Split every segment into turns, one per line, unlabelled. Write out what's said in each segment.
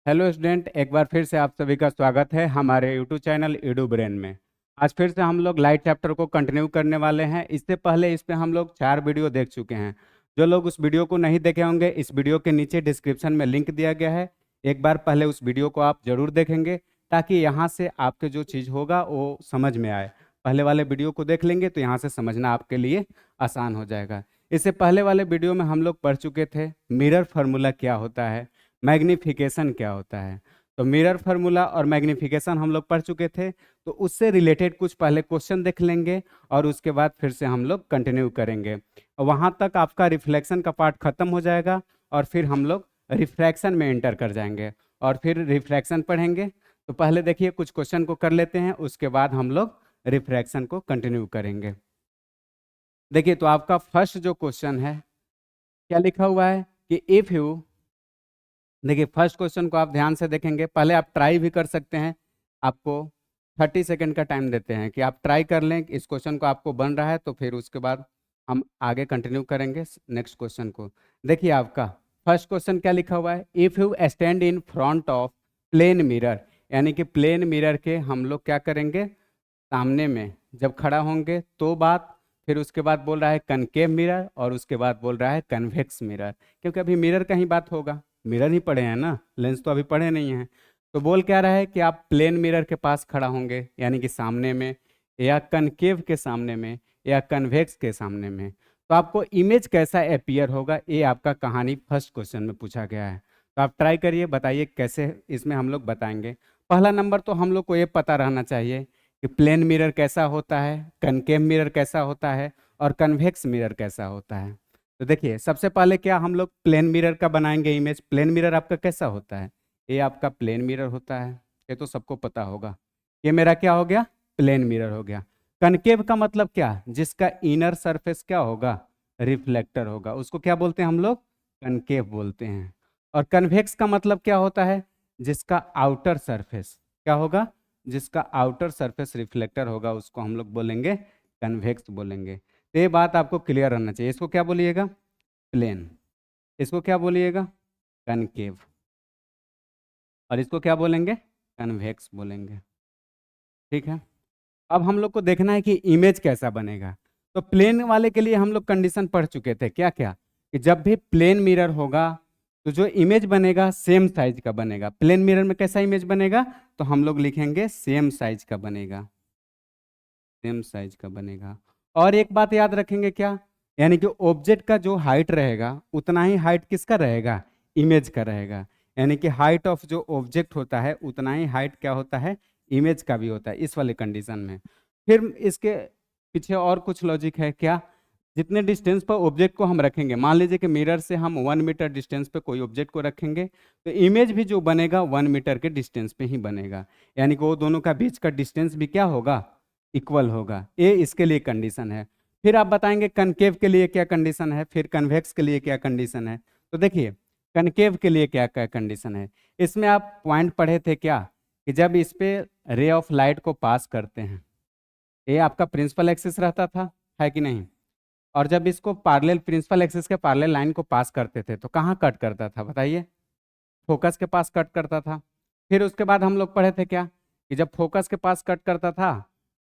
Hello student, एक बार फिर से आप सभी का स्वागत है हमारे यूट्यूब चैनल एडू ब्रेन में। आज फिर से हम लोग लाइट चैप्टर को कंटिन्यू करने वाले हैं। इससे पहले इस पे हम लोग 4 वीडियो देख चुके हैं। जो लोग उस वीडियो को नहीं देखे होंगे, इस वीडियो के नीचे डिस्क्रिप्शन में लिंक दिया गया है। एक बार पहले उस वीडियो को आप जरूर देखेंगे ताकि यहाँ से आपके जो चीज़ होगा वो समझ में आए। पहले वाले वीडियो को देख लेंगे तो यहाँ से समझना आपके लिए आसान हो जाएगा। इससे पहले वाले वीडियो में हम लोग पढ़ चुके थे मिरर फार्मूला क्या होता है, मैग्निफिकेशन क्या होता है। तो मिरर फार्मूला और मैग्निफिकेशन हम लोग पढ़ चुके थे, तो उससे रिलेटेड कुछ पहले क्वेश्चन देख लेंगे और उसके बाद फिर से हम लोग कंटिन्यू करेंगे। वहाँ तक आपका रिफ्लेक्शन का पार्ट खत्म हो जाएगा और फिर हम लोग रिफ्रैक्शन में एंटर कर जाएंगे और फिर रिफ्रैक्शन पढ़ेंगे। तो पहले देखिए कुछ क्वेश्चन को कर लेते हैं, उसके बाद हम लोग रिफ्रैक्शन को कंटिन्यू करेंगे। देखिए, तो आपका फर्स्ट जो क्वेश्चन है, क्या लिखा हुआ है कि इफ यू, देखिए फर्स्ट क्वेश्चन को आप ध्यान से देखेंगे। पहले आप ट्राई भी कर सकते हैं, आपको 30 सेकंड का टाइम देते हैं कि आप ट्राई कर लें इस क्वेश्चन को, आपको बन रहा है तो फिर उसके बाद हम आगे कंटिन्यू करेंगे नेक्स्ट क्वेश्चन को। देखिए आपका फर्स्ट क्वेश्चन क्या लिखा हुआ है, if you stand in front of plane mirror, यानी कि प्लेन मिरर के हम लोग क्या करेंगे, सामने में जब खड़ा होंगे तो बात, फिर उसके बाद बोल रहा है कनकेव मिरर और उसके बाद बोल रहा है कन्वेक्स मिरर, क्योंकि अभी मिरर का ही बात होगा। मिरर ही पढ़े हैं ना, लेंस तो अभी पढ़े नहीं हैं। तो बोल क्या रहा है कि आप प्लेन मिरर के पास खड़ा होंगे, यानी कि सामने में, या कनकेव के सामने में, या कन्वेक्स के सामने में। तो आपको इमेज कैसा अपीयर होगा, ये आपका कहानी फर्स्ट क्वेश्चन में पूछा गया है। तो आप ट्राई करिए, बताइए कैसे इसमें हम लोग बताएंगे। पहला नंबर तो हम लोग को ये पता रहना चाहिए कि प्लेन मिरर कैसा होता है, कनकेव मिरर कैसा होता है और कन्वेक्स मिरर कैसा होता है। तो देखिए सबसे पहले क्या हम लोग प्लेन मिरर का बनाएंगे इमेज। प्लेन मिरर आपका कैसा होता है, ये आपका प्लेन मिरर होता है, ये तो सबको पता होगा। ये मेरा क्या हो गया, प्लेन मिरर हो गया। कनकेव का मतलब क्या, जिसका इनर सरफेस क्या होगा, रिफ्लेक्टर होगा, उसको क्या बोलते हैं हम लोग, कनकेव बोलते हैं। और कन्वेक्स का मतलब क्या होता है, जिसका आउटर सरफेस क्या होगा, जिसका आउटर सरफेस रिफ्लेक्टर होगा, उसको हम लोग बोलेंगे कन्वेक्स बोलेंगे। तो ये बात आपको क्लियर रहना चाहिए। इसको क्या बोलिएगा, प्लेन, इसको क्या बोलिएगा, कनकेव, और इसको क्या बोलेंगे, कन्वेक्स बोलेंगे। ठीक है, अब हम लोग को देखना है कि इमेज कैसा बनेगा। तो प्लेन वाले के लिए हम लोग कंडीशन पढ़ चुके थे, क्या क्या, कि जब भी प्लेन मिरर होगा तो जो इमेज बनेगा सेम साइज का बनेगा। प्लेन मिरर में कैसा इमेज बनेगा, तो हम लोग लिखेंगे सेम साइज का बनेगा, सेम साइज का बनेगा। और एक बात याद रखेंगे क्या, यानी कि ऑब्जेक्ट का जो हाइट रहेगा उतना ही हाइट किसका रहेगा, इमेज का रहेगा। यानी कि हाइट ऑफ जो ऑब्जेक्ट होता है उतना ही हाइट क्या होता है, इमेज का भी होता है, इस वाले कंडीशन में। फिर इसके पीछे और कुछ लॉजिक है क्या, जितने डिस्टेंस पर ऑब्जेक्ट को हम रखेंगे, मान लीजिए कि मिरर से हम 1 मीटर डिस्टेंस पे कोई ऑब्जेक्ट को रखेंगे, तो इमेज भी जो बनेगा 1 मीटर के डिस्टेंस पे ही बनेगा। यानी कि वो दोनों का बीच का डिस्टेंस भी क्या होगा, इक्वल होगा। ये इसके लिए कंडीशन है। फिर आप बताएंगे कनकेव के लिए क्या कंडीशन है, फिर कन्वेक्स के लिए क्या कंडीशन है। तो देखिए कनकेव के लिए क्या क्या कंडीशन है, इसमें आप पॉइंट पढ़े थे क्या, कि जब इस पे रे ऑफ लाइट को पास करते हैं, ये आपका प्रिंसिपल एक्सिस रहता था, है कि नहीं। और जब इसको पार्लल, प्रिंसिपल एक्सिस के पार्लल लाइन को पास करते थे तो कहाँ कट करता था बताइए, फोकस के पास कट करता था। फिर उसके बाद हम लोग पढ़े थे क्या, कि जब फोकस के पास कट करता था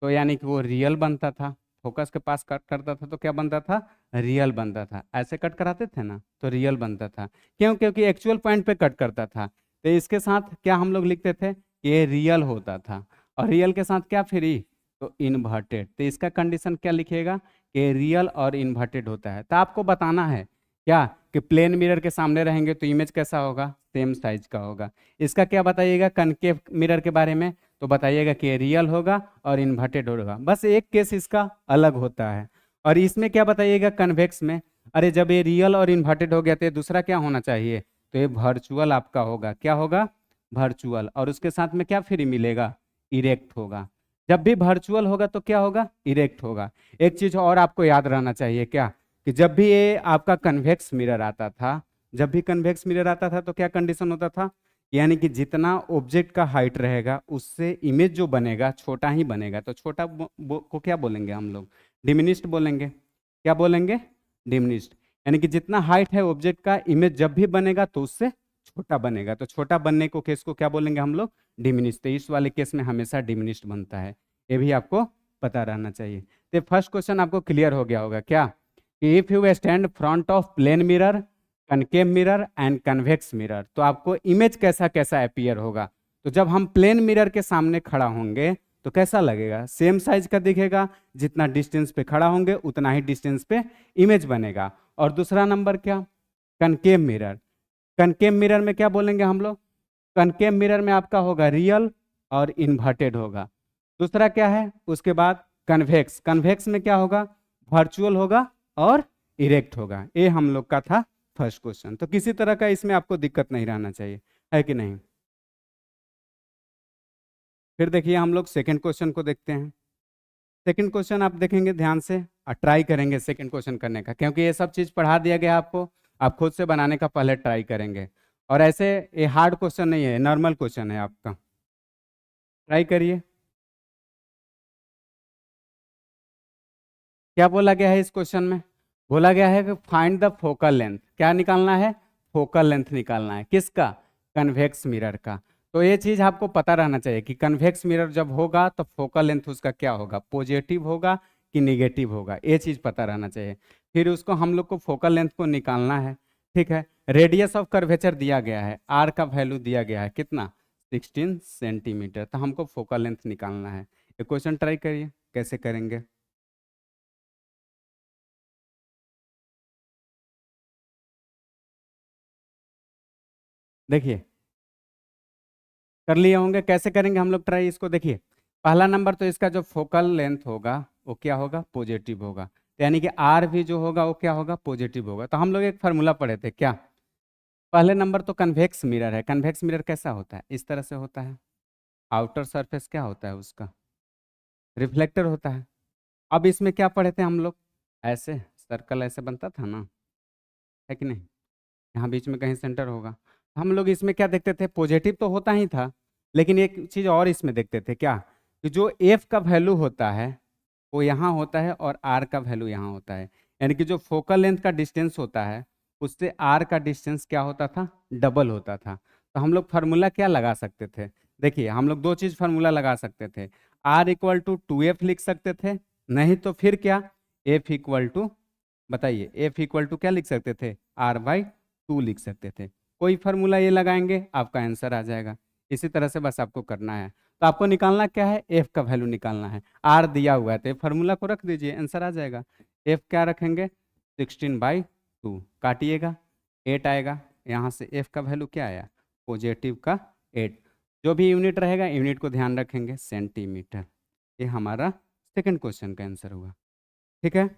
तो यानी कि वो रियल बनता था। फोकस के पास कट करता था तो क्या बनता था, रियल बनता था। ऐसे कट कराते थे ना तो रियल बनता था। क्यों, क्योंकि एक्चुअल पॉइंट पे कट करता था। तो इसके साथ क्या हम लोग लिखते थे कि ये रियल होता था, और रियल के साथ क्या फ्री, तो इन्वर्टेड। तो इसका कंडीशन क्या लिखिएगा, कि रियल और इन्वर्टेड होता है। तो आपको बताना है क्या, कि प्लेन मिरर के सामने रहेंगे तो इमेज कैसा होगा, सेम साइज का होगा। इसका क्या बताइएगा कनकेव मिरर के बारे में, तो बताइएगा कि रियल होगा और इन्वर्टेड होगा। बस एक केस इसका अलग होता है। और इसमें क्या बताइएगा कन्वेक्स में, अरे जब ये रियल और इन्वर्टेड हो गया तो ये दूसरा क्या होना चाहिए, तो ये वर्चुअल आपका होगा। क्या होगा, वर्चुअल। और उसके साथ में क्या फ्री मिलेगा, इरेक्ट होगा। जब भी वर्चुअल होगा तो क्या होगा, इरेक्ट होगा। एक चीज और आपको याद रहना चाहिए क्या, कि जब भी ये आपका कन्वेक्स मिरर आता था, जब भी कन्वेक्स मिरर आता था तो क्या कंडीशन होता था, यानी कि जितना ऑब्जेक्ट का हाइट रहेगा उससे इमेज जो बनेगा छोटा ही बनेगा। तो छोटा को क्या बोलेंगे हम लोग, डिमिनिश्ड बोलेंगे। क्या बोलेंगे, डिमिनिश्ड। यानी कि जितना हाइट है ऑब्जेक्ट का, इमेज जब भी बनेगा तो उससे छोटा बनेगा, तो छोटा बनने को केस को क्या बोलेंगे हम लोग? डिमिनिश। तो इस वाले केस में हमेशा डिमिनिश्ड बनता है, ये भी आपको पता रहना चाहिए। तो फर्स्ट क्वेश्चन आपको क्लियर हो गया होगा क्या, कि if you stand front of plane mirror, concave mirror and convex mirror, तो आपको इमेज कैसा कैसा अपीयर होगा। तो जब हम प्लेन मिरर के सामने खड़ा होंगे तो कैसा लगेगा? सेम साइज का दिखेगा, जितना डिस्टेंस पे खड़ा होंगे उतना ही डिस्टेंस पे इमेज बनेगा। और दूसरा नंबर क्या, कनकेव मिरर। कनकेव मिरर में क्या बोलेंगे हम लोग? कनकेव मिरर में आपका होगा रियल और इन्वर्टेड होगा। दूसरा क्या है उसके बाद? कन्वेक्स। कन्वेक्स में क्या होगा? वर्चुअल होगा और इरेक्ट होगा। ये हम लोग का था फर्स्ट क्वेश्चन। तो किसी तरह का इसमें आपको दिक्कत नहीं रहना चाहिए, है कि नहीं। फिर देखिए हम लोग सेकंड क्वेश्चन को देखते हैं। सेकंड क्वेश्चन आप देखेंगे ध्यान से और ट्राई करेंगे सेकंड क्वेश्चन करने का, क्योंकि ये सब चीज़ पढ़ा दिया गया आपको, आप खुद से बनाने का पहले ट्राई करेंगे। और ऐसे ये हार्ड क्वेश्चन नहीं है, नॉर्मल क्वेश्चन है आपका, ट्राई करिए। क्या बोला गया है इस क्वेश्चन में? बोला गया है कि फाइंड द फोकल लेंथ। क्या निकालना है? फोकल लेंथ निकालना है। किसका? कन्वेक्स मिरर का। तो ये चीज आपको पता रहना चाहिए कि कन्वेक्स मिरर जब होगा तो फोकल लेंथ उसका क्या होगा, पॉजिटिव होगा कि निगेटिव होगा, ये चीज पता रहना चाहिए। फिर उसको हम लोग को फोकल लेंथ को निकालना है। ठीक है, रेडियस ऑफ कर्वेचर दिया गया है, आर का वैल्यू दिया गया है कितना, 16 सेंटीमीटर। तो हमको फोकल लेंथ निकालना है। ये क्वेश्चन ट्राई करिए कैसे करेंगे। देखिए कर लिए होंगे, कैसे करेंगे हम लोग ट्राई इसको। देखिए पहला नंबर तो इसका जो फोकल लेंथ होगा वो क्या होगा, पॉजिटिव होगा। तो यानी कि आर भी जो होगा वो क्या होगा, पॉजिटिव होगा। तो हम लोग एक फार्मूला पढ़े थे क्या, पहले नंबर तो कन्वेक्स मिरर है। कन्वेक्स मिरर कैसा होता है, इस तरह से होता है। आउटर सरफेस क्या होता है उसका, रिफ्लेक्टर होता है। अब इसमें क्या पढ़े थे हम लोग, ऐसे सर्कल ऐसे बनता था ना, है कि नहीं, यहाँ बीच में कहीं सेंटर होगा। हम लोग इसमें क्या देखते थे, पॉजिटिव तो होता ही था, लेकिन एक चीज और इसमें देखते थे क्या, कि जो एफ का वैल्यू होता है वो यहाँ होता है और आर का वैल्यू यहाँ होता है। यानी कि जो फोकल लेंथ का डिस्टेंस होता है उससे आर का डिस्टेंस क्या होता था, डबल होता था। तो हम लोग फार्मूला क्या लगा सकते थे, देखिए हम लोग दो चीज फार्मूला लगा सकते थे। आर इक्वल टू 2f लिख सकते थे, नहीं तो फिर क्या, एफ इक्वल टू, बताइए एफ इक्वल टू क्या लिख सकते थे, r/2 लिख सकते थे। कोई फार्मूला ये लगाएंगे आपका आंसर आ जाएगा। इसी तरह से बस आपको करना है। तो आपको निकालना क्या है, एफ का वैल्यू निकालना है। आर दिया हुआ है तो फार्मूला को रख दीजिए, आंसर आ जाएगा। एफ क्या रखेंगे, 16/2, काटिएगा 8 आएगा। यहाँ से एफ का वैल्यू क्या आया, पॉजिटिव का 8। जो भी यूनिट रहेगा यूनिट को ध्यान रखेंगे, सेंटीमीटर। ये हमारा सेकंड क्वेश्चन का आंसर हुआ। ठीक है,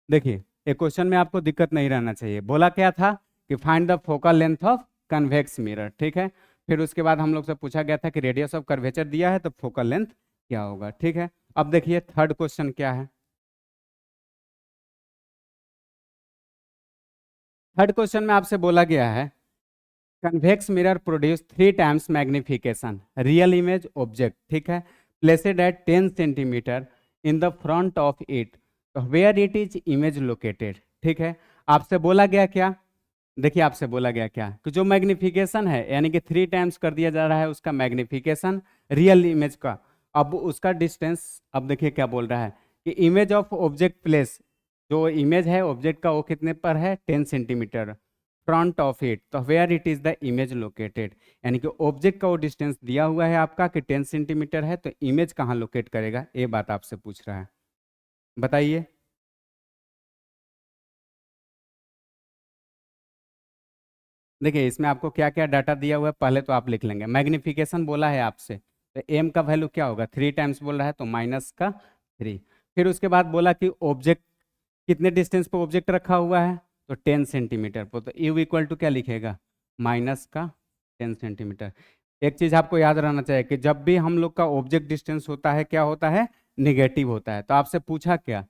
देखिए एक क्वेश्चन में आपको दिक्कत नहीं रहना चाहिए। बोला क्या था कि find the focal length of convex mirror. ठीक है, फिर उसके बाद हम लोग से पूछा गया था कि रेडियस ऑफ कर्वेचर दिया है तो फोकल लेंथ क्या होगा। ठीक है, अब देखिए थर्ड क्वेश्चन क्या है। थर्ड क्वेश्चन में आपसे बोला गया है convex mirror produce 3 times magnification real image object. ठीक है, placed at 10 centimetre in the front of it, where it is image located. ठीक है, आपसे बोला गया क्या, देखिए आपसे बोला गया क्या कि जो मैग्निफिकेशन है यानी कि 3 टाइम्स कर दिया जा रहा है उसका मैग्निफिकेशन रियल इमेज का। अब उसका डिस्टेंस, अब देखिए क्या बोल रहा है कि इमेज ऑफ ऑब्जेक्ट प्लेस, जो इमेज है ऑब्जेक्ट का वो कितने पर है, 10 सेंटीमीटर फ्रंट ऑफ इट, तो where it is the image located. यानी कि ऑब्जेक्ट का वो डिस्टेंस दिया हुआ है आपका कि 10 सेंटीमीटर है, तो इमेज कहाँ लोकेट करेगा, ये बात आपसे पूछ रहा है, बताइए। देखिए इसमें आपको क्या क्या डाटा दिया हुआ है पहले तो आप लिख लेंगे। मैग्निफिकेशन बोला है आपसे, तो एम का वैल्यू क्या होगा, 3 टाइम्स बोल रहा है तो -3। फिर उसके बाद बोला कि ऑब्जेक्ट कितने डिस्टेंस पे ऑब्जेक्ट रखा हुआ है, तो 10 सेंटीमीटर पर, तो यू इक्वल टू क्या लिखेगा, -10 सेंटीमीटर। एक चीज आपको याद रहना चाहिए कि जब भी हम लोग का ऑब्जेक्ट डिस्टेंस होता है क्या होता है, निगेटिव होता है। तो आपसे पूछा क्या,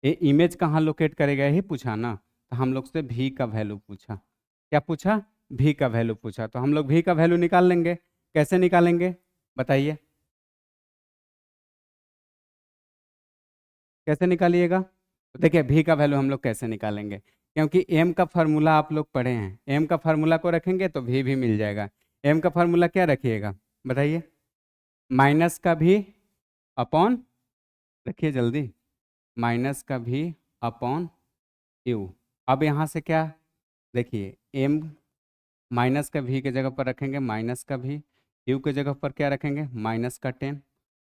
ये इमेज कहाँ लोकेट करेगा, यही पूछा ना। तो हम लोग से भी का वैल्यू पूछा, क्या पूछा, भी का वैल्यू पूछा। तो हम लोग भी का वैल्यू निकाल लेंगे। कैसे निकालेंगे बताइए, कैसे निकालिएगा। तो देखिए भी का वैल्यू हम लोग कैसे निकालेंगे, क्योंकि एम का फार्मूला आप लोग पढ़े हैं, एम का फार्मूला को रखेंगे तो भी मिल जाएगा। एम का फार्मूला क्या रखिएगा बताइए? माइनस का भी अपॉन, रखिए जल्दी, माइनस का भी अपॉन यू। अब यहाँ से क्या, देखिए एम माइनस का भी के जगह पर रखेंगे माइनस का भी, यू के जगह पर क्या रखेंगे -10,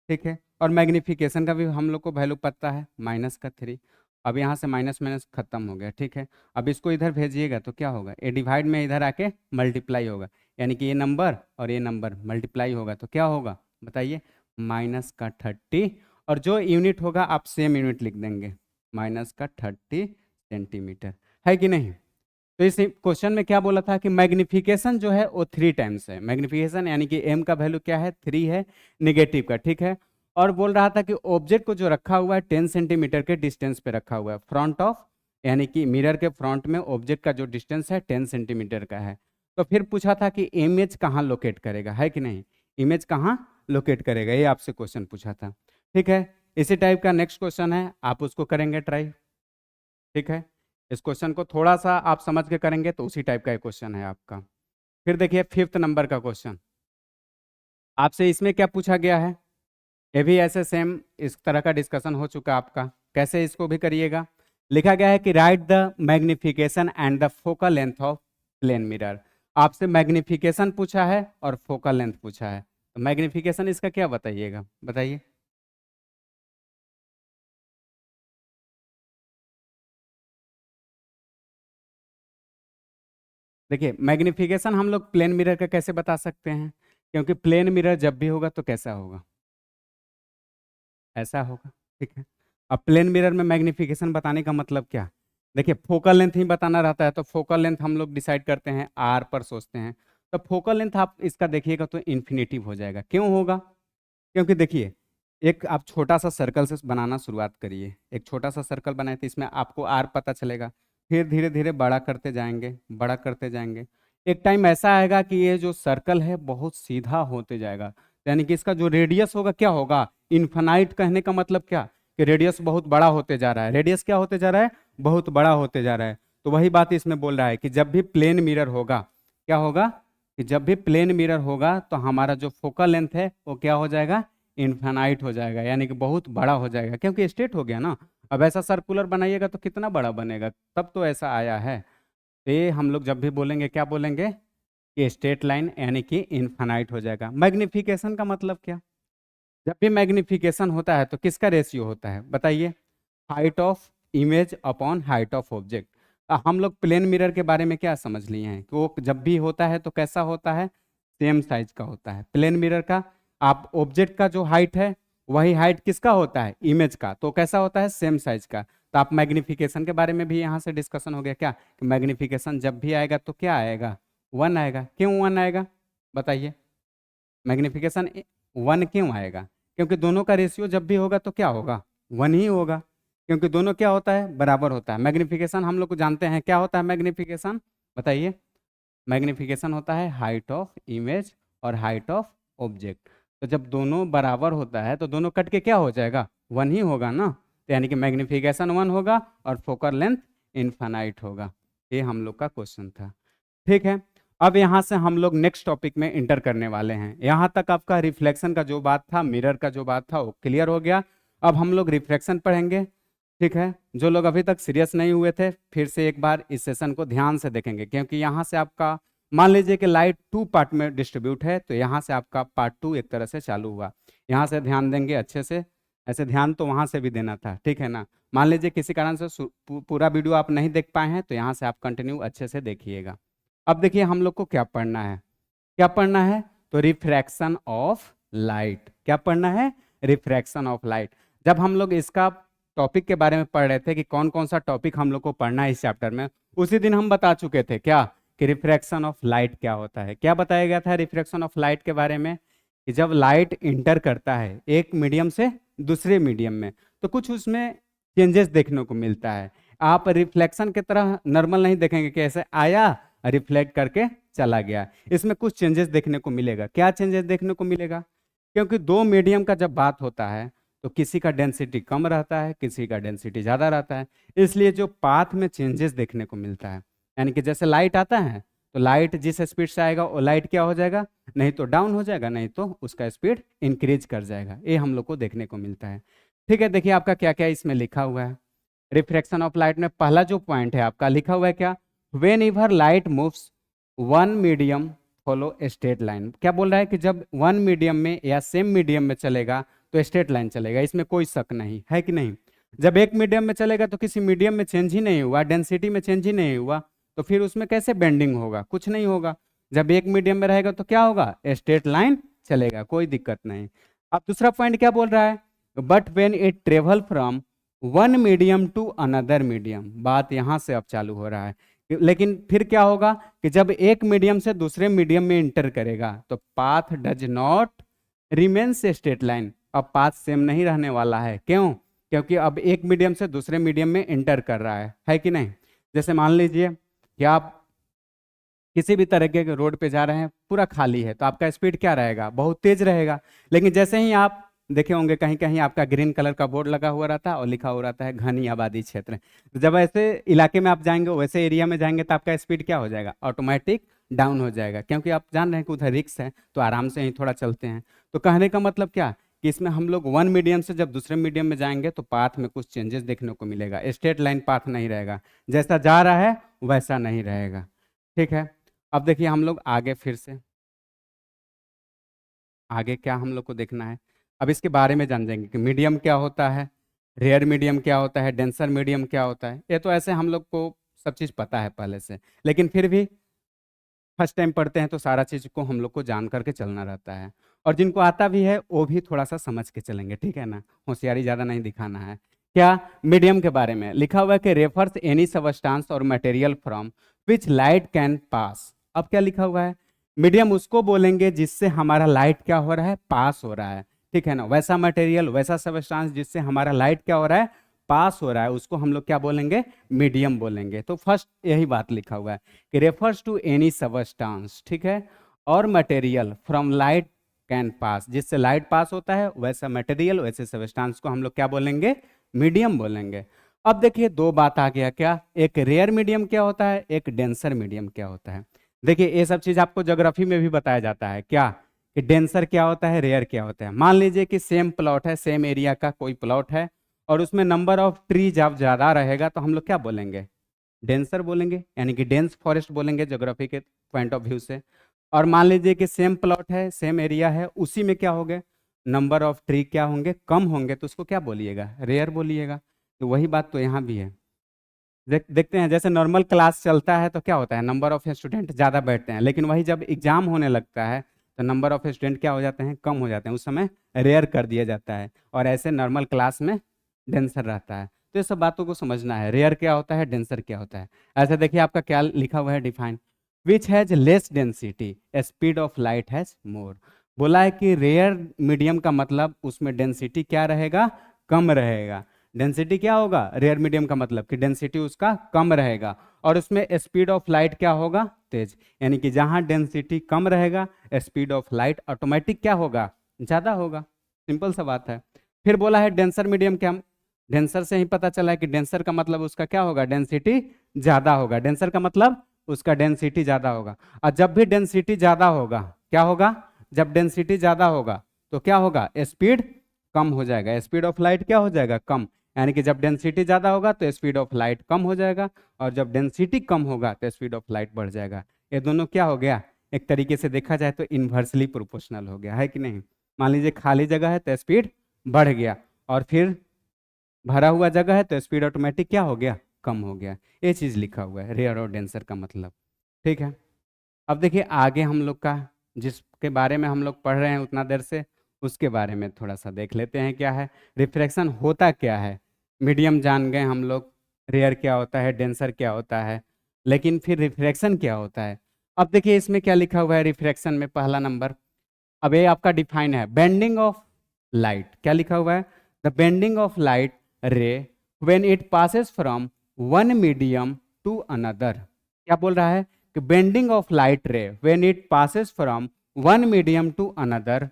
ठीक है। और मैग्निफिकेशन का भी हम लोग को वैल्यू पता है -3। अब यहाँ से माइनस माइनस खत्म हो गया, ठीक है। अब इसको इधर भेजिएगा तो क्या होगा, ए डिवाइड में इधर आके मल्टीप्लाई होगा, यानी कि ये नंबर और ये नंबर मल्टीप्लाई होगा तो क्या होगा बताइए, -30। और जो यूनिट होगा आप सेम यूनिट लिख देंगे, -30 सेंटीमीटर, है कि नहीं। तो इस क्वेश्चन में क्या बोला था कि मैग्निफिकेशन जो है वो 3 टाइम्स है, मैग्निफिकेशन यानी कि एम का वैल्यू क्या है 3 है निगेटिव का, ठीक है। और बोल रहा था कि ऑब्जेक्ट को जो रखा हुआ है 10 सेंटीमीटर के डिस्टेंस पे रखा हुआ है, फ्रंट ऑफ, यानी कि मिरर के फ्रंट में ऑब्जेक्ट का जो डिस्टेंस है 10 सेंटीमीटर का है। तो फिर पूछा था कि इमेज कहाँ लोकेट करेगा, है कि नहीं, इमेज कहाँ लोकेट करेगा, ये आपसे क्वेश्चन पूछा था, ठीक है। इसी टाइप का नेक्स्ट क्वेश्चन है, आप उसको करेंगे ट्राई, ठीक है। इस क्वेश्चन को थोड़ा सा आप समझ के करेंगे तो उसी टाइप का एक क्वेश्चन है आपका। फिर देखिए 5th नंबर का क्वेश्चन, आपसे इसमें क्या पूछा गया है, ये भी ऐसे सेम इस तरह का डिस्कशन हो चुका आपका, कैसे इसको भी करिएगा। लिखा गया है कि right the magnification and the focal length of plane mirror. आपसे मैग्निफिकेशन पूछा है और फोकल लेंथ पूछा है, तो मैग्निफिकेशन इसका क्या बताइएगा बताइए। देखिए मैग्निफिकेशन हम लोग प्लेन मिरर का कैसे बता सकते हैं, क्योंकि प्लेन मिरर जब भी होगा तो कैसा होगा, ऐसा होगा, ठीक है। अब प्लेन मिरर में मैग्निफिकेशन बताने का मतलब क्या, देखिए फोकल लेंथ ही बताना रहता है, तो फोकल लेंथ हम लोग डिसाइड करते हैं आर पर सोचते हैं, तो फोकल लेंथ आप इसका देखिएगा तो इन्फिनेटिव हो जाएगा, क्यों होगा, क्योंकि देखिए एक आप छोटा सा सर्कल से बनाना शुरुआत करिए, एक छोटा सा सर्कल बनाए तो इसमें आपको आर पता चलेगा, फिर धीरे धीरे बड़ा करते जाएंगे, बड़ा करते जाएंगे, एक टाइम ऐसा आएगा कि ये जो सर्कल है बहुत सीधा होते जाएगा, यानी कि इसका जो रेडियस होगा क्या होगा, इन्फानाइट। कहने का मतलब क्या, कि रेडियस बहुत बड़ा होते जा रहा है, रेडियस क्या होते जा रहा है, बहुत बड़ा होते जा रहा है। तो वही बात इसमें बोल रहा है कि जब भी प्लेन मिरर होगा, क्या होगा, कि जब भी प्लेन मिरर होगा तो हमारा जो फोकल लेंथ है वो क्या हो जाएगा, इन्फानाइट हो जाएगा, यानी कि बहुत बड़ा हो जाएगा, क्योंकि स्ट्रेट हो गया ना। अब ऐसा सर्कुलर बनाइएगा तो कितना बड़ा बनेगा, तब तो ऐसा आया है। तो ये हम लोग जब भी बोलेंगे क्या बोलेंगे, कि स्ट्रेट लाइन यानी कि इन्फानाइट हो जाएगा। मैग्निफिकेशन का मतलब क्या, जब भी मैग्निफिकेशन होता है तो किसका रेशियो होता है बताइए, height of image upon height of object. हम लोग प्लेन मिरर के बारे में क्या समझ लिए हैं कि वो जब भी होता है तो कैसा होता है, सेम साइज का होता है प्लेन मिरर का। आप ऑब्जेक्ट का जो हाइट है वही हाइट किसका होता है, इमेज का, तो कैसा होता है, सेम साइज का। तो आप मैग्निफिकेशन के बारे में भी यहाँ से डिस्कशन हो गया क्या, कि मैग्निफिकेशन जब भी आएगा तो क्या आएगा, 1 आएगा। क्यों 1 आएगा बताइए, मैग्निफिकेशन 1 क्यों आएगा, क्योंकि दोनों का रेशियो जब भी होगा तो क्या होगा, 1 ही होगा, क्योंकि दोनों क्या होता है, बराबर होता है। मैग्निफिकेशन हम लोग को जानते हैं क्या होता है मैग्निफिकेशन, बताइए। मैग्निफिकेशन होता है हाइट ऑफ इमेज और हाइट ऑफ ऑब्जेक्ट। तो जब दोनों बराबर होता है तो दोनों कट के क्या हो जाएगा, 1 ही होगा ना। तो यानी कि मैग्निफिकेशन 1 होगा और फोकल लेंथ इनफाइनाइट होगा। ये हम लोग का क्वेश्चन था, ठीक है। अब यहाँ से हम लोग नेक्स्ट टॉपिक में इंटर करने वाले हैं। यहाँ तक आपका रिफ्लेक्शन का जो बात था, मिरर का जो बात था वो क्लियर हो गया। अब हम लोग रिफ्लेक्शन पढ़ेंगे, ठीक है। जो लोग अभी तक सीरियस नहीं हुए थे फिर से एक बार इस सेशन को ध्यान से देखेंगे, क्योंकि यहाँ से आपका मान लीजिए कि लाइट 2 पार्ट में डिस्ट्रीब्यूट है, तो यहाँ से आपका पार्ट 2 एक तरह से चालू हुआ। यहाँ से ध्यान देंगे अच्छे से, ऐसे ध्यान तो वहाँ से भी देना था, ठीक है ना। मान लीजिए किसी कारण से पूरा वीडियो आप नहीं देख पाए हैं तो यहाँ से आप कंटिन्यू अच्छे से देखिएगा। अब देखिए हम लोग को क्या पढ़ना है, क्या पढ़ना है, तो रिफ्रैक्शन ऑफ लाइट। क्या पढ़ना है, रिफ्रैक्शन ऑफ लाइट। जब हम लोग इसका टॉपिक के बारे में पढ़ रहे थे कि कौन कौन सा टॉपिक हम लोग को पढ़ना है इस चैप्टर में, उसी दिन हम बता चुके थे क्या, कि रिफ्रैक्शन ऑफ लाइट क्या होता है। क्या बताया गया था रिफ्रैक्शन ऑफ लाइट के बारे में, कि जब लाइट इंटर करता है एक मीडियम से दूसरे मीडियम में तो कुछ उसमें चेंजेस देखने को मिलता है। आप रिफ्लेक्शन की तरह नॉर्मल नहीं देखेंगे कि ऐसे आया रिफ्लेक्ट करके चला गया, इसमें कुछ चेंजेस देखने को मिलेगा। क्या चेंजेस देखने को मिलेगा, क्योंकि दो मीडियम का जब बात होता है तो किसी का डेंसिटी कम रहता है, किसी का डेंसिटी ज़्यादा रहता है, इसलिए जो पाथ में चेंजेस देखने को मिलता है, यानी कि जैसे लाइट आता है तो लाइट जिस स्पीड से आएगा वो लाइट क्या हो जाएगा, नहीं तो डाउन हो जाएगा, नहीं तो उसका स्पीड इंक्रीज कर जाएगा, ये हम लोग को देखने को मिलता है। ठीक है, देखिए आपका क्या क्या इसमें लिखा हुआ है। रिफ्रैक्शन ऑफ लाइट में पहला जो पॉइंट है आपका लिखा हुआ है क्या, when ever light moves one medium follow straight line. क्या बोल रहा है कि जब वन मीडियम में या सेम मीडियम में चलेगा तो स्ट्रेट लाइन चलेगा, इसमें कोई शक नहीं है कि नहीं। जब एक मीडियम में चलेगा तो किसी मीडियम में चेंज ही नहीं हुआ, डेंसिटी में चेंज ही नहीं हुआ, तो फिर उसमें कैसे बेंडिंग होगा, कुछ नहीं होगा। जब एक मीडियम में रहेगा तो क्या होगा, स्ट्रेट लाइन चलेगा, कोई दिक्कत नहीं। अब दूसरा पॉइंट क्या बोल रहा है, but when it travel from one medium to another medium, बात यहां से अब चालू हो रहा है। लेकिन फिर क्या होगा कि जब एक मीडियम से दूसरे मीडियम में इंटर करेगा तो path does not remains straight line, अब पाथ सेम नहीं रहने वाला है। क्यों, क्योंकि अब एक मीडियम से दूसरे मीडियम में इंटर कर रहा है कि नहीं। जैसे मान लीजिए कि आप किसी भी तरह के रोड पे जा रहे हैं, पूरा खाली है, तो आपका स्पीड क्या रहेगा, बहुत तेज रहेगा। लेकिन जैसे ही आप देखे होंगे कहीं कहीं आपका ग्रीन कलर का बोर्ड लगा हुआ रहता है और लिखा हुआ रहता है घनी आबादी क्षेत्र, तो जब ऐसे इलाके में आप जाएंगे, वैसे एरिया में जाएंगे, तो आपका स्पीड क्या हो जाएगा, ऑटोमेटिक डाउन हो जाएगा, क्योंकि आप जान रहे हैं कि उधर रिक्स है, तो आराम से ही थोड़ा चलते हैं। तो कहने का मतलब क्या कि इसमें हम लोग वन मीडियम से जब दूसरे मीडियम में जाएंगे तो पाथ में कुछ चेंजेस देखने को मिलेगा, स्ट्रेट लाइन पाथ नहीं रहेगा, जैसा जा रहा है वैसा नहीं रहेगा। ठीक है, अब देखिए हम लोग आगे फिर से आगे क्या हम लोग को देखना है, अब इसके बारे में जान जाएंगे कि मीडियम क्या होता है, रेयर मीडियम क्या होता है, डेंसर मीडियम क्या होता है। ये तो ऐसे हम लोग को सब चीज़ पता है पहले से, लेकिन फिर भी फर्स्ट टाइम पढ़ते हैं तो सारा चीज़ को हम लोग को जान करके चलना रहता है, और जिनको आता भी है वो भी थोड़ा सा समझ के चलेंगे, ठीक है ना, होशियारी ज़्यादा नहीं दिखाना है। क्या, मीडियम के बारे में लिखा हुआ है कि रेफर्स एनी सबस्टांस और material from which light can pass. अब क्या लिखा हुआ है, मीडियम उसको बोलेंगे जिससे हमारा लाइट क्या हो रहा है, पास हो रहा है, ठीक है ना। वैसा मटेरियल, वैसा सबस्टांस जिससे हमारा लाइट क्या हो रहा है, पास हो रहा है, उसको हम लोग क्या बोलेंगे, मीडियम बोलेंगे। तो फर्स्ट यही बात लिखा हुआ है कि रेफर्स टू एनी सबस्टांस, ठीक है, और material from light can pass, जिससे लाइट पास होता है, वैसा मटेरियल वैसे सबस्टांस को हम लोग क्या बोलेंगे, मीडियम बोलेंगे। अब देखिए दो बात आ गया, क्या, एक रेयर मीडियम क्या होता है, एक डेंसर मीडियम क्या होता है। देखिए ये सब चीज आपको ज्योग्राफी में भी बताया जाता है, क्या कि डेंसर क्या होता है, रेयर क्या होता है। मान लीजिए कि सेम प्लॉट है, सेम एरिया का कोई प्लॉट है, और उसमें नंबर ऑफ ट्री जब ज़्यादा रहेगा तो हम लोग क्या बोलेंगे, डेंसर बोलेंगे, यानी कि डेंस फॉरेस्ट बोलेंगे ज्योग्राफी के पॉइंट ऑफ व्यू से। और मान लीजिए कि सेम प्लॉट है, सेम एरिया है, उसी में क्या होंगे, नंबर ऑफ ट्री क्या होंगे, कम होंगे, तो उसको क्या बोलिएगा, रेयर बोलिएगा। तो वही बात तो यहाँ भी है। देखते हैं जैसे नॉर्मल क्लास चलता है तो क्या होता है, नंबर ऑफ स्टूडेंट ज़्यादा बैठते हैं, लेकिन वही जब एग्जाम होने लगता है तो नंबर ऑफ स्टूडेंट क्या हो जाते हैं, कम हो जाते हैं, उस समय रेयर कर दिया जाता है, और ऐसे नॉर्मल क्लास में डेंसर रहता है। तो ये सब बातों को समझना है, रेयर क्या होता है, डेंसर क्या होता है। ऐसे देखिए आपका क्या लिखा हुआ है, define which has less density speed of light has more. बोला है कि रेयर मीडियम का मतलब उसमें डेंसिटी क्या रहेगा, कम रहेगा। डेंसिटी क्या होगा, रेयर मीडियम का मतलब कि डेंसिटी उसका कम रहेगा, और उसमें स्पीड ऑफ लाइट क्या होगा, तेज, यानी कि जहां डेंसिटी कम रहेगा स्पीड ऑफ लाइट ऑटोमेटिक क्या होगा, ज्यादा होगा। सिंपल सा बात है। फिर बोला है डेंसर मीडियम क्या, डेंसर से ही पता चला है कि डेंसर का मतलब उसका क्या होगा, डेंसिटी ज्यादा होगा, डेंसर का मतलब उसका डेंसिटी ज्यादा होगा। और जब भी डेंसिटी ज्यादा होगा क्या होगा, जब डेंसिटी ज्यादा होगा तो क्या होगा, स्पीड कम हो जाएगा, स्पीड ऑफ लाइट क्या हो जाएगा, कम, यानी कि जब डेंसिटी ज़्यादा होगा तो स्पीड ऑफ लाइट कम हो जाएगा, और जब डेंसिटी कम होगा तो स्पीड ऑफ लाइट बढ़ जाएगा। ये दोनों क्या हो गया, एक तरीके से देखा जाए तो इन्वर्सली प्रोपोर्शनल हो गया, है कि नहीं। मान लीजिए खाली जगह है तो स्पीड बढ़ गया, और फिर भरा हुआ जगह है तो स्पीड ऑटोमेटिक क्या हो गया, कम हो गया। ये चीज़ लिखा हुआ है रेयर और डेंसर का मतलब, ठीक है। अब देखिए आगे हम लोग का, जिसके बारे में हम लोग पढ़ रहे हैं उतना देर से, उसके बारे में थोड़ा सा देख लेते हैं क्या है, रिफ्रैक्शन होता क्या है। मीडियम जान गए हम लोग, रेयर क्या होता है, डेंसर क्या होता है, लेकिन फिर रिफ्रैक्शन क्या होता है। अब देखिए इसमें क्या लिखा हुआ है, रिफ्रैक्शन में पहला नंबर, अब ये आपका डिफाइन है, बेंडिंग ऑफ लाइट। क्या लिखा हुआ है, the bending of light ray when it passes from one medium to another. क्या बोल रहा है कि bending of light ray when it passes from one medium to another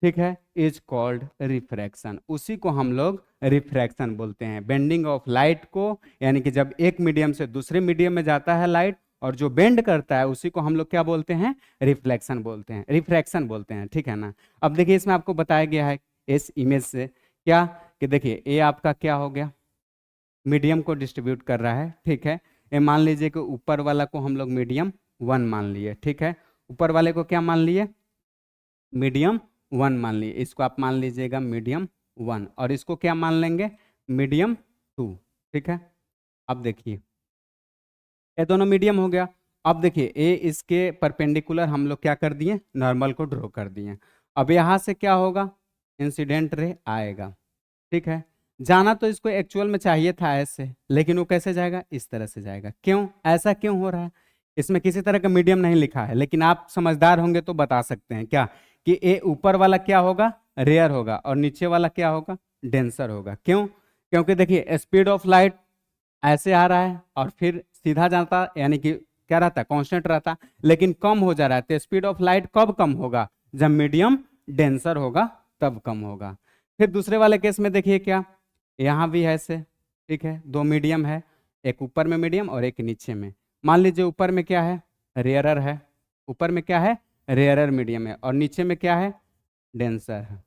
ठीक है, इज कॉल्ड रिफ्रैक्शन। उसी को हम लोग रिफ्रैक्शन बोलते हैं, बेंडिंग ऑफ लाइट को, यानी कि जब एक मीडियम से दूसरे मीडियम में जाता है लाइट और जो बेंड करता है उसी को हम लोग क्या बोलते हैं, रिफ्लेक्शन बोलते हैं, रिफ्रैक्शन बोलते हैं। ठीक है ना। अब देखिए इसमें आपको बताया गया है इस इमेज से क्या, कि देखिए ये आपका क्या हो गया, मीडियम को डिस्ट्रीब्यूट कर रहा है। ठीक है, ये मान लीजिए कि ऊपर वाला को हम लोग मीडियम 1 मान लिए। ठीक है, ऊपर वाले को क्या मान लिए, मीडियम 1 मान लिए, इसको आप मान लीजिएगा मीडियम 1 और इसको क्या मान लेंगे, मीडियम 2। ठीक है, अब देखिए ये दोनों मीडियम हो गया। अब देखिए ए इसके परपेंडिकुलर हम लोग क्या कर दिए, नॉर्मल को ड्रॉ कर दिए। अब यहाँ से क्या होगा, इंसिडेंट रे आएगा। ठीक है, जाना तो इसको एक्चुअल में चाहिए था ऐसे, लेकिन वो कैसे जाएगा, इस तरह से जाएगा। क्यों, ऐसा क्यों हो रहा है, इसमें किसी तरह का मीडियम नहीं लिखा है, लेकिन आप समझदार होंगे तो बता सकते हैं क्या, कि ये ऊपर वाला क्या होगा, रेयर होगा, और नीचे वाला क्या होगा, डेंसर होगा। क्यों, क्योंकि देखिए स्पीड ऑफ लाइट ऐसे आ रहा है और फिर सीधा जाता, यानी कि क्या रहता, कांस्टेंट रहता, लेकिन कम हो जा रहा है। तो स्पीड ऑफ लाइट कब कम होगा, जब मीडियम डेंसर होगा तब कम होगा। फिर दूसरे वाले केस में देखिए क्या, यहाँ भी है ऐसे। ठीक है, दो मीडियम है, एक ऊपर में मीडियम और एक नीचे में। मान लीजिए ऊपर में क्या है, रेयरर है, ऊपर में क्या है, रेयरर मीडियम है, और नीचे में क्या है, डेंसर है,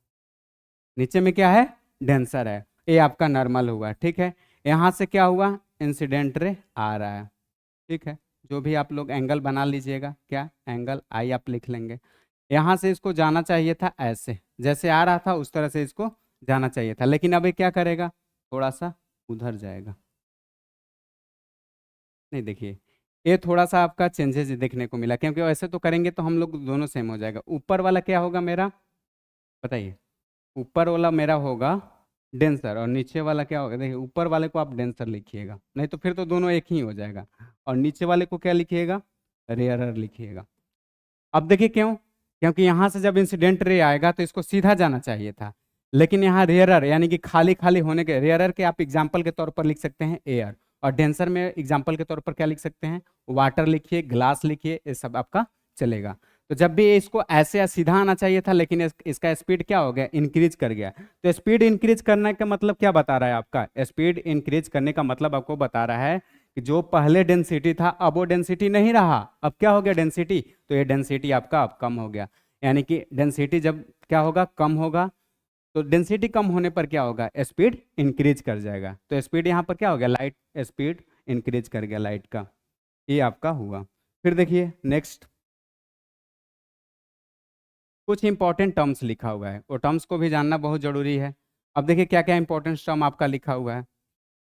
नीचे में क्या है, डेंसर है। ये आपका नॉर्मल हुआ। ठीक है, यहाँ से क्या हुआ, इंसिडेंट रे आ रहा है। ठीक है, जो भी आप लोग एंगल बना लीजिएगा, क्या एंगल आई आप लिख लेंगे। यहाँ से इसको जाना चाहिए था ऐसे, जैसे आ रहा था उस तरह से इसको जाना चाहिए था, लेकिन अभी क्या करेगा, थोड़ा सा उधर जाएगा। नहीं देखिए, ये थोड़ा सा आपका चेंजेस देखने को मिला, क्योंकि वैसे तो करेंगे तो हम लोग दोनों सेम हो जाएगा। ऊपर वाला क्या होगा मेरा, बताइए, ऊपर वाला मेरा होगा डेंसर, और नीचे वाला क्या होगा, देखिए ऊपर वाले को आप डेंसर लिखिएगा, नहीं तो फिर तो दोनों एक ही हो जाएगा, और नीचे वाले को क्या लिखिएगा, रेयरर लिखिएगा। अब देखिए क्यों, क्योंकि यहाँ से जब इंसिडेंट रे आएगा तो इसको सीधा जाना चाहिए था, लेकिन यहाँ रेयरर यानी कि खाली खाली होने के, रेयरर के आप एग्जाम्पल के तौर पर लिख सकते हैं एयर, और डेंसर में एग्जाम्पल के तौर पर क्या लिख सकते हैं, वाटर लिखिए, ग्लास लिखिए, ये सब आपका चलेगा। तो जब भी इसको ऐसे या सीधा आना चाहिए था, लेकिन इसका स्पीड क्या हो गया, इंक्रीज कर गया। तो स्पीड इंक्रीज करने का मतलब क्या बता रहा है आपका, स्पीड इंक्रीज करने का मतलब आपको बता रहा है कि जो पहले डेंसिटी था अब वो डेंसिटी नहीं रहा, अब क्या हो गया डेंसिटी, तो ये डेंसिटी आपका अब कम हो गया। यानी कि डेंसिटी जब क्या होगा, कम होगा, तो डेंसिटी कम होने पर क्या होगा, स्पीड इंक्रीज कर जाएगा। तो स्पीड यहाँ पर क्या हो गया, लाइट स्पीड इंक्रीज कर गया लाइट का, ये आपका हुआ। फिर देखिए नेक्स्ट, कुछ इंपॉर्टेंट टर्म्स लिखा हुआ है, वो टर्म्स को भी जानना बहुत जरूरी है। अब देखिए क्या क्या इंपॉर्टेंट टर्म आपका लिखा हुआ है,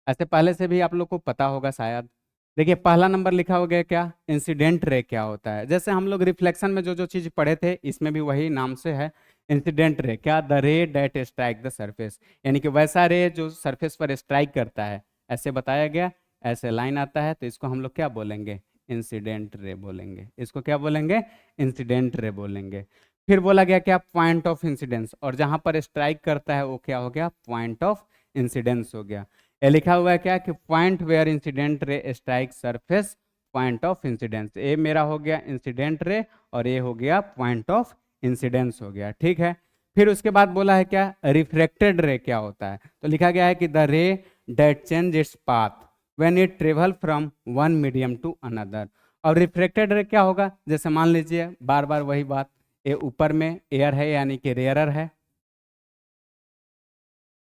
ऐसे पहले से भी आप लोग को पता होगा शायद। देखिए पहला नंबर लिखा हो गया क्या, इंसिडेंट रे क्या होता है, जैसे हम लोग रिफ्लेक्शन में जो जो चीज पढ़े थे इसमें भी वही नाम से है, इंसिडेंट रे क्या, the ray date strike the surface, यानी कि वैसा रे जो सरफेस पर स्ट्राइक करता है, ऐसे बताया गया, ऐसे लाइन आता है, तो इसको हम लोग क्या बोलेंगे, इंसिडेंट रे बोलेंगे, इसको क्या बोलेंगे, इंसिडेंट रे बोलेंगे। फिर बोला गया क्या, पॉइंट ऑफ इंसिडेंस, और जहां पर स्ट्राइक करता है वो क्या हो गया, पॉइंट ऑफ इंसिडेंस हो गया। ये लिखा हुआ है क्या, कि point where incident ray strike surface, point of incidence, ये मेरा हो गया इंसिडेंट रे, और ये हो गया पॉइंट ऑफ इंसिडेंस हो गया। ठीक है, फिर उसके बाद बोला है क्या, रिफ्लेक्टेड रे क्या होता है, तो लिखा गया है कि the ray that change its path when it travel from one medium to another. और रिफ्लेक्टेड रे क्या होगा, जैसे मान लीजिए बार बार वही बात, ये ऊपर में एयर है यानी कि रेयरर है,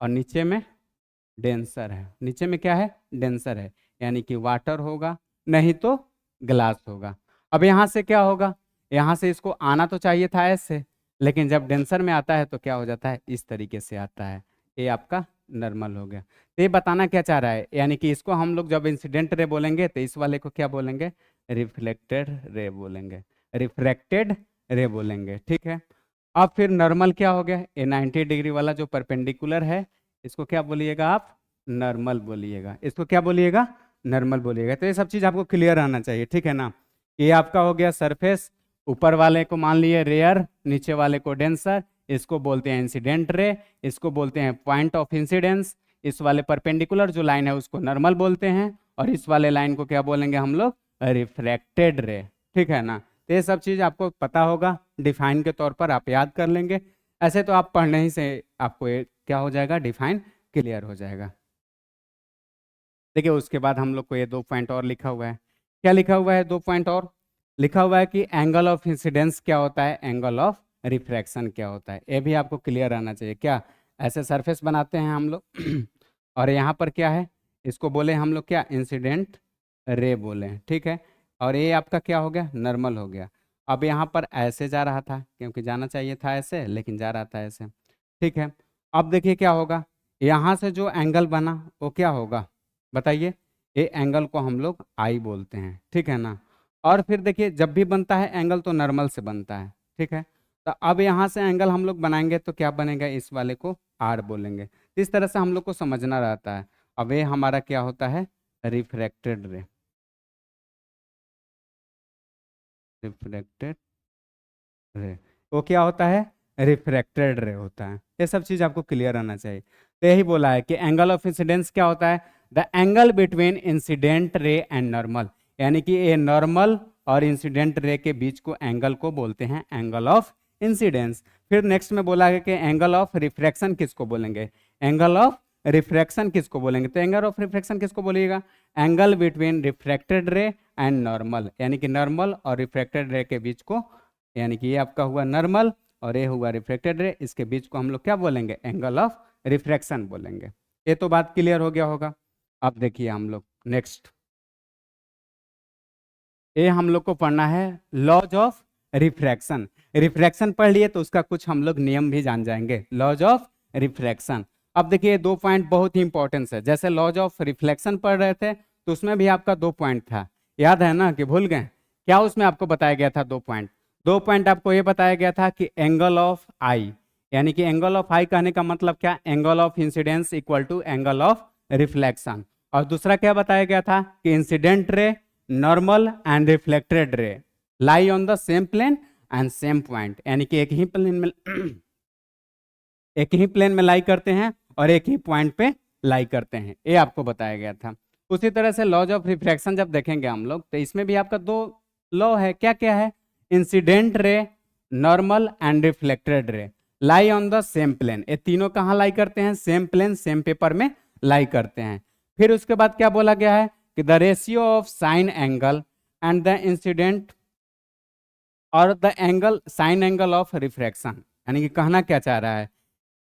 और नीचे में डेंसर है, नीचे में क्या है, डेंसर है, यानी कि वाटर होगा, नहीं तो ग्लास होगा। अब यहाँ से क्या होगा, यहाँ से इसको आना तो चाहिए था ऐसे, लेकिन जब डेंसर में आता है तो क्या हो जाता है, इस तरीके से आता है, ये आपका नॉर्मल हो गया। तो ये बताना क्या चाह रहा है, यानी कि इसको हम लोग जब इंसिडेंट रे बोलेंगे तो इस वाले को क्या बोलेंगे, रिफ्लेक्टेड रे बोलेंगे, रिफ्रैक्टेड रे बोलेंगे। ठीक है, अब फिर नॉर्मल क्या हो गया, ये 90 डिग्री वाला जो परपेंडिकुलर है, इसको क्या बोलिएगा आप, नॉर्मल बोलिएगा, इसको क्या बोलिएगा, नॉर्मल बोलिएगा। तो ये सब चीज आपको क्लियर आना चाहिए। ठीक है ना, ये आपका हो गया सरफेस, ऊपर वाले को मान लिए रेयर, नीचे वाले को डेंसर, इसको बोलते हैं इंसिडेंट रे, इसको बोलते हैं पॉइंट ऑफ इंसिडेंस, इस वाले परपेंडिकुलर जो लाइन है उसको नॉर्मल बोलते हैं, और इस वाले लाइन को क्या बोलेंगे हम लोग, रिफ्रैक्टेड रे। ठीक है ना, तो ये सब चीज आपको पता होगा, डिफाइन के तौर पर आप याद कर लेंगे। ऐसे तो आप पढ़ने ही से आपको ये क्या हो जाएगा, डिफाइन क्लियर हो जाएगा। देखिए उसके बाद हम लोग को ये 2 पॉइंट और लिखा हुआ है। क्या लिखा हुआ है, 2 पॉइंट और लिखा हुआ है कि एंगल ऑफ इंसिडेंस क्या होता है, एंगल ऑफ रिफ्रैक्शन क्या होता है। ये भी आपको क्लियर रहना चाहिए। क्या ऐसे सरफेस बनाते हैं हम लोग और यहाँ पर क्या है, इसको बोले हम लोग क्या, इंसिडेंट रे बोले हैं, ठीक है। और ये आपका क्या हो गया, नॉर्मल हो गया। अब यहाँ पर ऐसे जा रहा था, क्योंकि जाना चाहिए था ऐसे, लेकिन जा रहा था ऐसे, ठीक है। अब देखिए क्या होगा, यहाँ से जो एंगल बना वो क्या होगा बताइए, ये एंगल को हम लोग आई बोलते हैं, ठीक है ना। और फिर देखिए जब भी बनता है एंगल तो नॉर्मल से बनता है, ठीक है। तो अब यहाँ से एंगल हम लोग बनाएंगे तो क्या बनेगा, इस वाले को आर बोलेंगे। इस तरह से हम लोग को समझना रहता है। अब ये हमारा क्या होता है, रिफ्रैक्टेड रे, रिफ्रैक्टेड रे, वो क्या होता है, रिफ्रैक्टेड रे होता है। ये सब चीज आपको क्लियर रहना चाहिए। तो यही बोला है कि एंगल ऑफ इंसिडेंस क्या होता है, the angle between incident ray and normal, यानी कि ये नॉर्मल और इंसिडेंट रे के बीच को एंगल को बोलते हैं एंगल ऑफ इंसिडेंस। फिर नेक्स्ट में बोला है कि एंगल ऑफ रिफ्रैक्शन किसको बोलेंगे, एंगल ऑफ रिफ्रैक्शन किसको बोलेंगे, तो एंगल ऑफ रिफ्रैक्शन किसको बोलिएगा, एंगल बिटवीन रिफ्रैक्टेड रे एंड नॉर्मल, यानी कि नॉर्मल और रिफ्रैक्टेड रे के बीच को, यानी कि ये आपका हुआ नॉर्मल और ये हुआ रिफ्लेक्टेड रे, इसके बीच को हम लोग क्या बोलेंगे, एंगल ऑफ रिफ्रैक्शन बोलेंगे। ये तो बात क्लियर हो गया होगा। अब देखिए हम लोग नेक्स्ट, ये हम लोग को पढ़ना है लॉज ऑफ रिफ्रैक्शन। रिफ्रैक्शन पढ़ लिए तो उसका कुछ हम लोग नियम भी जान जाएंगे, लॉज ऑफ रिफ्रैक्शन। अब देखिए 2 पॉइंट बहुत ही इंपॉर्टेंट है। जैसे लॉज ऑफ रिफ्लेक्शन पढ़ रहे थे तो उसमें भी आपका 2 पॉइंट था, याद है ना कि भूल गए क्या, उसमें आपको बताया गया था 2 पॉइंट। 2 पॉइंट आपको ये बताया गया था कि एंगल ऑफ आई, यानी कि एंगल ऑफ आई कहने का मतलब क्या, angle of incidence equal to angle of reflection. और दूसरा क्या बताया गया था कि incident ray, normal and reflected ray lie on the same plane and same point, यानी कि एक ही प्लेन में एक ही प्लेन में लाई करते हैं और एक ही पॉइंट पे लाई करते हैं, ये आपको बताया गया था। उसी तरह से लॉज ऑफ रिफ्रैक्शन जब देखेंगे हम लोग तो इसमें भी आपका 2 लॉ है, क्या क्या है, incident ray, normal and reflected ray lie on the same plane. ये तीनों कहाँ लाई करते हैं, सेम प्लेन सेम पेपर में लाई करते हैं। फिर उसके बाद क्या बोला गया है कि the ratio of sine angle and the incident और the angle sine angle of refraction, यानी कि कहना क्या चाह रहा है,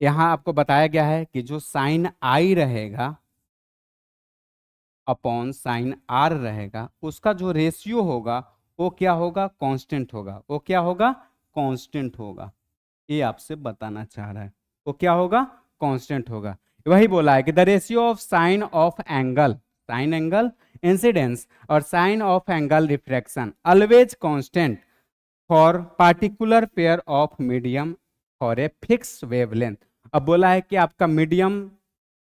यहाँ आपको बताया गया है कि जो साइन आई रहेगा अपॉन साइन आर रहेगा, उसका जो रेशियो होगा वो क्या होगा, कांस्टेंट होगा। वो क्या होगा, कांस्टेंट होगा। ये आपसे बताना चाह रहा है, वो क्या होगा, कांस्टेंट होगा। वही बोला है कि the ratio of sine of angle, sine angle incidence और sine of angle refraction always constant for particular pair of medium for a fix wavelength. अब बोला है कि आपका मीडियम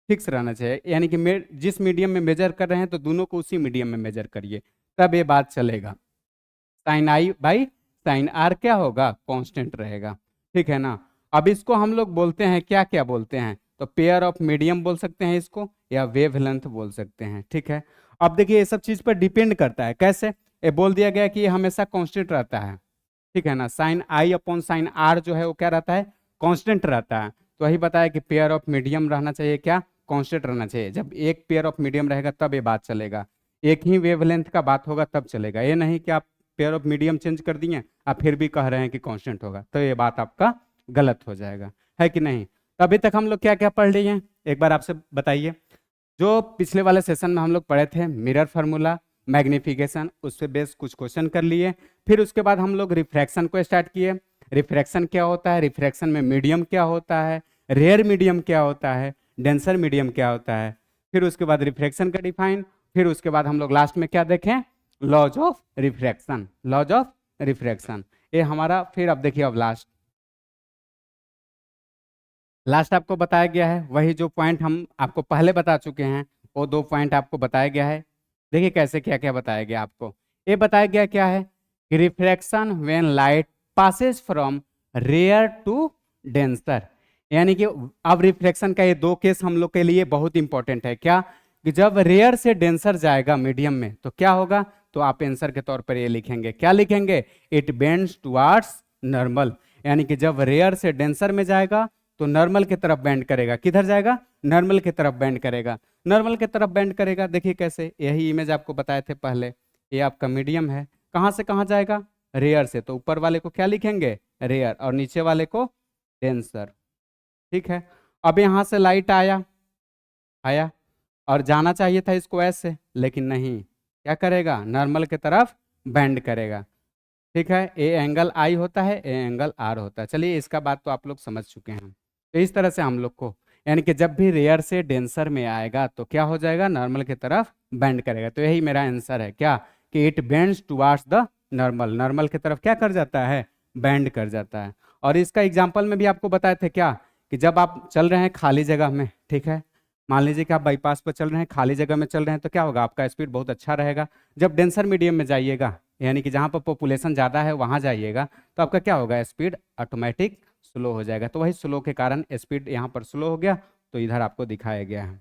फिक्स रहना चाहिए, यानी कि जिस मीडियम में मेजर कर रहे हैं तो दोनों को उसी मीडियम में मेजर करिए, तब ये बात चलेगा। Sine i by sine r क्या होगा, कांस्टेंट रहेगा, ठीक है ना। अब इसको हम लोग बोलते हैं क्या क्या बोलते हैं, तो पेयर ऑफ मीडियम बोल सकते हैं इसको, या वेवलेंथ बोल सकते हैं, ठीक है। अब देखिए ये सब चीज पर डिपेंड करता है, कैसे, ये बोल दिया गया कि ये हमेशा कांस्टेंट रहता है, ठीक है ना। Sine i upon sine r जो है वो क्या रहता है, कांस्टेंट रहता है। तो वही बताया कि पेयर ऑफ मीडियम रहना चाहिए, क्या, कांस्टेंट रहना चाहिए। जब एक पेयर ऑफ मीडियम रहेगा तब ये बात चलेगा, एक ही वेवलेंथ का बात होगा तब चलेगा। ये नहीं कि आप पेयर ऑफ मीडियम चेंज कर दिए आप फिर भी कह रहे हैं कि कांस्टेंट होगा, तो ये बात आपका गलत हो जाएगा, है कि नहीं। तो अभी तक हम लोग क्या क्या पढ़ लिए हैं, एक बार आपसे बताइए। जो पिछले वाले सेशन में हम लोग पढ़े थे मिरर फार्मूला, मैग्निफिकेशन, उस पर बेस कुछ क्वेश्चन कर लिए। फिर उसके बाद हम लोग रिफ्रैक्शन को स्टार्ट किए। रिफ्रैक्शन क्या होता है, रिफ्रैक्शन में मीडियम क्या होता है, रेयर मीडियम क्या होता है, डेंसर मीडियम क्या होता है। फिर उसके बाद रिफ्रैक्शन का डिफाइन। फिर उसके बाद हम लोग लास्ट में क्या देखें, laws of refraction, laws of refraction ये हमारा। फिर अब देखिए अब लास्ट आपको बताया गया है वही जो पॉइंट हम आपको पहले बता चुके हैं, वो 2 पॉइंट आपको बताया गया है। देखिए कैसे क्या क्या बताया गया आपको। ये बताया गया क्या है कि refraction when light passes from rare to denser, यानी कि अब रिफ्लेक्शन का ये 2 केस हम लोग के लिए बहुत इंपॉर्टेंट है। क्या, कि जब रेयर से डेंसर जाएगा मीडियम में तो क्या होगा, तो आप आंसर के तौर पर ये लिखेंगे, क्या लिखेंगे, इट बेंड्स टुवर्ड्स नॉर्मल, यानी कि जब रेयर से डेंसर में जाएगा तो नॉर्मल की तरफ बेंड करेगा। किधर जाएगा? नॉर्मल की तरफ बेंड करेगा। नॉर्मल की तरफ बेंड करेगा, देखिए कैसे, यही इमेज आपको बताए थे पहले। ये आपका मीडियम है, कहाँ से कहाँ जाएगा? रेयर से। तो ऊपर वाले को क्या लिखेंगे? रेयर, और नीचे वाले को डेंसर। ठीक है, अब यहाँ से लाइट आया आया और जाना चाहिए था इसको ऐसे, लेकिन नहीं, क्या करेगा? नॉर्मल की तरफ बेंड करेगा। ठीक है, ए एंगल आई होता है, ए एंगल आर होता है। चलिए, इसका बात तो आप लोग समझ चुके हैं। तो इस तरह से हम लोग को, यानी कि जब भी रेयर से डेंसर में आएगा तो क्या हो जाएगा? नॉर्मल की तरफ बेंड करेगा। तो यही मेरा आंसर है, क्या? कि it bends towards the normal, normal की तरफ क्या कर जाता है? बेंड कर जाता है। और इसका एग्जाम्पल में भी आपको बताए थे क्या, कि जब आप चल रहे हैं खाली जगह में, ठीक है, मान लीजिए कि आप बाईपास पर चल रहे हैं, खाली जगह में चल रहे हैं, तो क्या होगा? आपका स्पीड बहुत अच्छा रहेगा। जब डेंसर मीडियम में जाइएगा, यानी कि जहाँ पर पॉपुलेशन ज़्यादा है वहाँ जाइएगा, तो आपका क्या होगा? स्पीड ऑटोमेटिक स्लो हो जाएगा। तो वही स्लो के कारण स्पीड यहाँ पर स्लो हो गया, तो इधर आपको दिखाया गया है।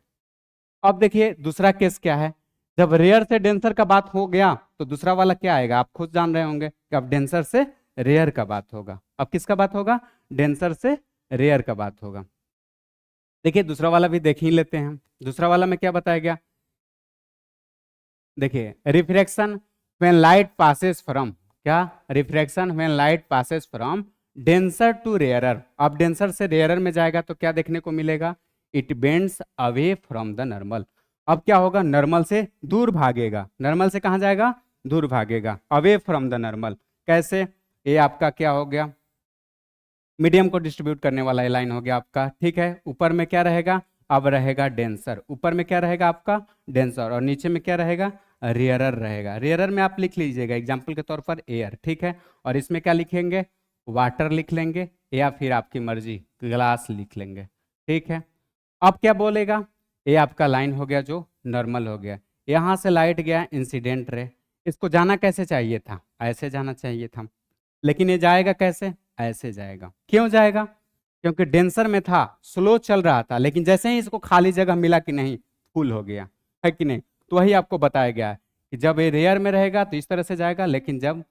अब देखिए दूसरा केस क्या है। जब रेयर से डेंसर का बात हो गया तो दूसरा वाला क्या आएगा? आप खुद जान रहे होंगे कि अब डेंसर से रेयर का बात होगा। अब किसका बात होगा? डेंसर से रेयर का बात होगा। देखिए दूसरा वाला भी देख ही लेते हैं। दूसरा वाला में क्या बताया गया? देखिए, refraction when light passes from, क्या? Refraction when light passes from denser to rarer. अब डेंसर से रेयरर में जाएगा तो क्या देखने को मिलेगा? It bends away from the normal. अब क्या होगा? नॉर्मल से दूर भागेगा। नॉर्मल से कहाँ जाएगा? दूर भागेगा, अवे फ्रॉम द नॉर्मल। कैसे? ये आपका क्या हो गया? मीडियम को डिस्ट्रीब्यूट करने वाला लाइन हो गया आपका। ठीक है, ऊपर में क्या रहेगा? अब रहेगा डेंसर। ऊपर में क्या रहेगा आपका? डेंसर, और नीचे में क्या रहेगा? रेयरर रहेगा। रेयरर में आप लिख लीजिएगा एग्जाम्पल के तौर पर एयर। ठीक है, और इसमें क्या लिखेंगे? वाटर लिख लेंगे, या फिर आपकी मर्जी ग्लास लिख लेंगे। ठीक है, अब क्या बोलेगा? ये आपका लाइन हो गया जो नॉर्मल हो गया। यहाँ से लाइट गया इंसिडेंट रे, इसको जाना कैसे चाहिए था? ऐसे जाना चाहिए था, लेकिन ये जाएगा कैसे? ऐसे जाएगा। क्यों जाएगा? क्योंकि डेंसर में था, स्लो चल रहा था, लेकिन जैसे ही इसको खाली जगह मिला कि नहीं, फुल हो गया, है कि नहीं? तो वही आपको बताया गया है कि जब ये रेयर में रहेगा तो इस तरह से जाएगा, लेकिन जब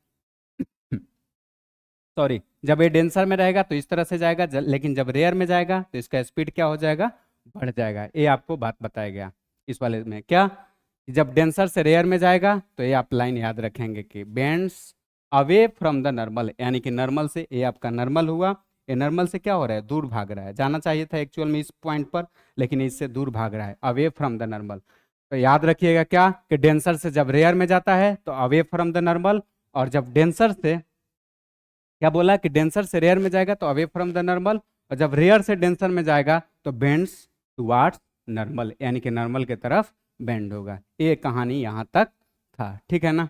सॉरी, जब ये डेंसर में रहेगा तो इस तरह से जाएगा, लेकिन जब रेयर में जाएगा तो इसका स्पीड क्या हो जाएगा? बढ़ जाएगा। ये आपको बात बताया गया इस वाले में, क्या? कि जब डेंसर से रेयर में जाएगा तो ये आप लाइन याद रखेंगे कि bends away from the normal, यानी कि नॉर्मल से, ये आपका नॉर्मल हुआ, ये नॉर्मल से क्या हो रहा है? दूर भाग रहा है। जाना चाहिए था एक्चुअल में इस पॉइंट पर, लेकिन इससे दूर भाग रहा है, अवे फ्रॉम द नॉर्मल। तो याद रखिएगा क्या, कि डेंसर से जब रेयर में जाता है तो अवे फ्रॉम द नॉर्मल, और जब डेंसर से, क्या बोला कि डेंसर से रेयर में जाएगा तो अवे फ्रॉम द नॉर्मल, और जब रेयर से डेंसर में जाएगा तो बेंड्स टुवार्ड्स नॉर्मल, यानी कि नॉर्मल की तरफ बेंड होगा। ये कहानी यहाँ तक था, ठीक है ना?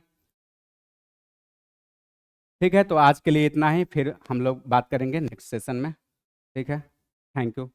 ठीक है, तो आज के लिए इतना ही, फिर हम लोग बात करेंगे नेक्स्ट सेशन में। ठीक है, थैंक यू।